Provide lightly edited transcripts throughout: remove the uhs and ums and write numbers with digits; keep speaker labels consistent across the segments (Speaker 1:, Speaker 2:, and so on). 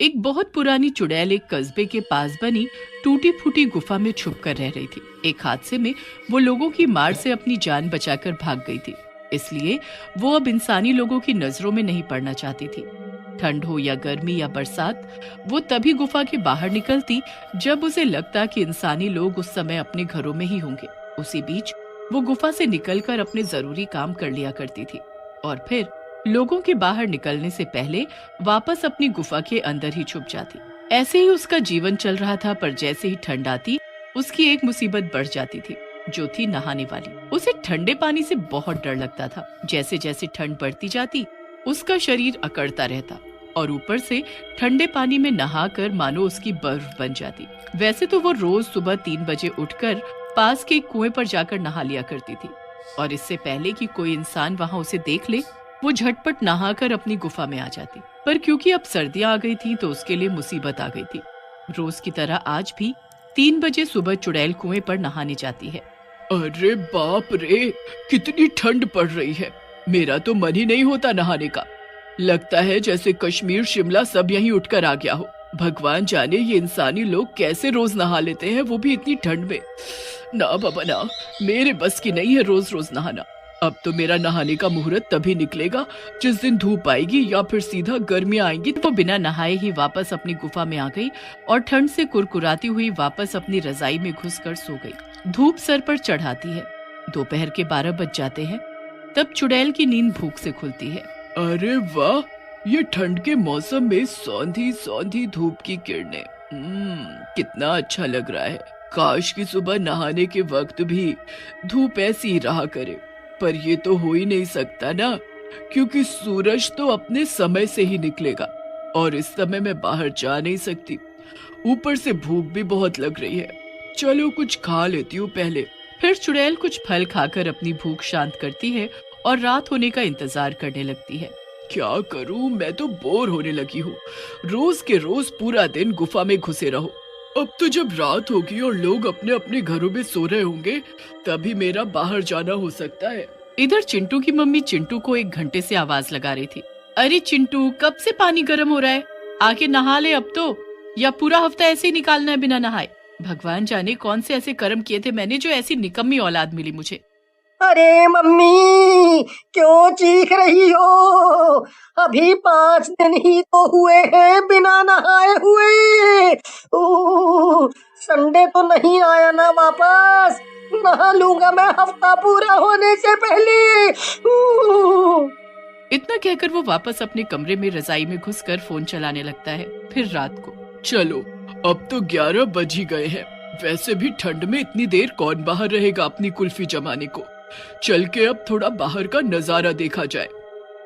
Speaker 1: एक बहुत पुरानी चुड़ैल एक कस्बे के पास बनी टूटी फूटी गुफा में छुप कर रह रही थी। एक हादसे में वो लोगों की मार से अपनी जान बचाकर भाग गई थी, इसलिए वो अब इंसानी लोगों की नजरों में नहीं पड़ना चाहती थी। ठंड हो या गर्मी या बरसात, वो तभी गुफा के बाहर निकलती जब उसे लगता कि इंसानी लोग उस समय अपने घरों में ही होंगे। उसी बीच वो गुफा से निकलकर अपने जरूरी काम कर लिया करती थी और फिर लोगों के बाहर निकलने से पहले वापस अपनी गुफा के अंदर ही छुप जाती। ऐसे ही उसका जीवन चल रहा था, पर जैसे ही ठंड आती उसकी एक मुसीबत बढ़ जाती थी, जो थी नहाने वाली। उसे ठंडे पानी से बहुत डर लगता था। जैसे जैसे ठंड बढ़ती जाती उसका शरीर अकड़ता रहता और ऊपर से ठंडे पानी में नहाकर मानो उसकी बर्फ बन जाती। वैसे तो वो रोज सुबह 3 बजे उठकर पास के कुएं पर जाकर नहा लिया करती थी और इससे पहले कि कोई इंसान वहां उसे देख ले वो झटपट नहाकर अपनी गुफा में आ जाती। पर क्योंकि अब सर्दियां आ गई थी तो उसके लिए मुसीबत आ गई थी। रोज की तरह आज भी 3 बजे सुबह चुड़ैल कुएं पर नहाने जाती है।
Speaker 2: अरे बाप रे, कितनी ठंड पड़ रही है। मेरा तो मन ही नहीं होता नहाने का। लगता है जैसे कश्मीर शिमला सब यहीं उठकर आ गया हो। भगवान जाने ये इंसानी लोग कैसे रोज नहा लेते हैं, वो भी इतनी ठंड में। ना बाबा ना, मेरे बस की नहीं है रोज रोज नहाना। अब तो मेरा नहाने का मुहूर्त तभी निकलेगा जिस दिन धूप आएगी या फिर सीधा गर्मियां आएंगी।
Speaker 1: वो बिना नहाए ही वापस अपनी गुफा में आ गई और ठंड से कुरकुराती हुई वापस अपनी रजाई में घुसकर सो गई। धूप सर पर चढ़ाती है। दोपहर के 12 बज जाते हैं। तब चुड़ैल की नींद भूख से खुलती है।
Speaker 2: अरे वाह, ये ठंड के मौसम में सौंधी सौंधी धूप की किरणें, कितना अच्छा लग रहा है। काश की सुबह नहाने के वक्त भी धूप ऐसी ही रहा करे, पर ये तो हो ही नहीं सकता ना, क्योंकि सूरज तो अपने समय से ही निकलेगा और इस समय मैं बाहर जा नहीं सकती। ऊपर से भूख भी बहुत लग रही है। चलो कुछ खा लेती हूँ पहले।
Speaker 1: फिर चुड़ैल कुछ फल खाकर अपनी भूख शांत करती है और रात होने का इंतजार करने लगती है।
Speaker 2: क्या करूँ, मैं तो बोर होने लगी हूँ। रोज के रोज पूरा दिन गुफा में घुसे रहो। अब तो जब रात होगी और लोग अपने अपने घरों में सो रहे होंगे तभी मेरा बाहर जाना हो सकता है।
Speaker 1: इधर चिंटू की मम्मी चिंटू को 1 घंटे से आवाज लगा रही थी। अरे चिंटू, कब से पानी गर्म हो रहा है, आके नहा ले अब तो, या पूरा हफ्ता ऐसे ही निकालना है बिना नहाए। भगवान जाने कौन से ऐसे कर्म किए थे मैंने जो ऐसी निकम्मी औलाद मिली मुझे।
Speaker 3: अरे मम्मी, क्यों चीख रही हो? अभी 5 दिन ही तो हुए हैं बिना नहाए हुए। संडे तो नहीं आया ना वापस। नहा लूंगा मैं हफ्ता पूरा होने से पहले।
Speaker 1: इतना कहकर वो वापस अपने कमरे में रजाई में घुसकर फोन चलाने लगता है। फिर रात को,
Speaker 2: चलो अब तो 11 बज ही गए हैं। वैसे भी ठंड में इतनी देर कौन बाहर रहेगा अपनी कुल्फी जमाने को। चल के अब थोड़ा बाहर का नजारा देखा जाए।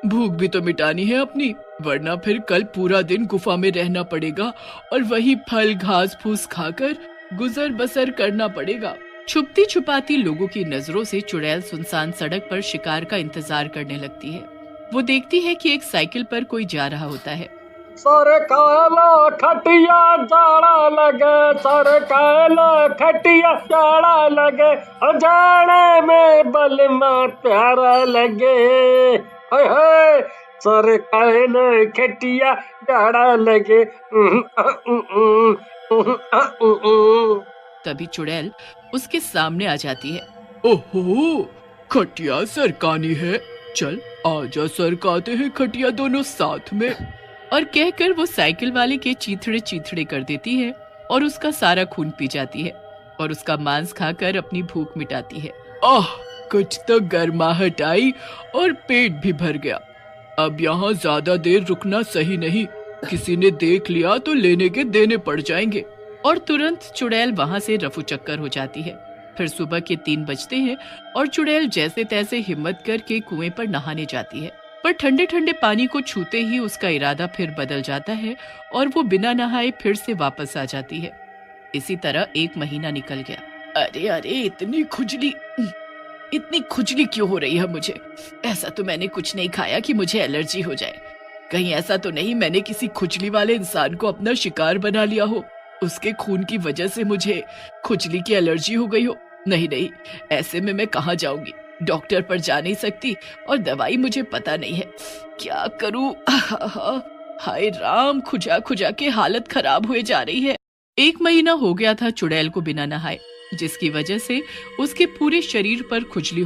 Speaker 2: भूख भी तो मिटानी है अपनी, वरना फिर कल पूरा दिन गुफा में रहना पड़ेगा और वही फल घास फूस खाकर गुजर बसर करना पड़ेगा।
Speaker 1: छुपती छुपाती लोगों की नजरों से चुड़ैल सुनसान सड़क पर शिकार का इंतजार करने लगती है। वो देखती है कि एक साइकिल पर कोई जा रहा होता है।
Speaker 3: सर काला खटिया जाड़ा लगे, सर काला खटिया जाड़ा लगे, जाड़े में बलमा प्यारा लगे। हाय हाय, सर काला खटिया जाड़ा लगे।
Speaker 1: तभी चुड़ैल उसके सामने आ जाती है।
Speaker 2: ओहो, खटिया सरकानी है। चल आजा सरकाते हैं खटिया दोनों साथ में।
Speaker 1: और कहकर वो साइकिल वाले के चीथड़े चीथड़े कर देती है और उसका सारा खून पी जाती है और उसका मांस खाकर अपनी भूख मिटाती है।
Speaker 2: आह, कुछ तो गर्माहट आई और पेट भी भर गया। अब यहाँ ज्यादा देर रुकना सही नहीं, किसी ने देख लिया तो लेने के देने पड़ जाएंगे।
Speaker 1: और तुरंत चुड़ैल वहाँ से रफू चक्कर हो जाती है। फिर सुबह के 3 बजते हैं और चुड़ैल जैसे तैसे हिम्मत करके कुएं पर नहाने जाती है। पर ठंडे ठंडे पानी को छूते ही उसका इरादा फिर बदल जाता है और वो बिना नहाए फिर से वापस आ जाती है। इसी तरह 1 महीना निकल गया।
Speaker 2: अरे अरे, इतनी खुजली क्यों हो रही है मुझे?
Speaker 1: ऐसा तो मैंने कुछ नहीं खाया कि मुझे एलर्जी हो जाए। कहीं ऐसा तो नहीं मैंने किसी खुजली वाले इंसान को अपना शिकार बना लिया हो, उसके खून की वजह से मुझे खुजली की एलर्जी हो गई हो। नहीं नहीं, ऐसे में मैं कहाँ जाऊंगी, डॉक्टर पर जा नहीं सकती और दवाई मुझे पता नहीं है। क्या करूं? हाय राम, खुजा खुजा के हालत खराब हुए जा रही है। 1 महीना हो गया था चुड़ैल को बिना नहाए, जिसकी वजह से उसके पूरे शरीर पर खुजली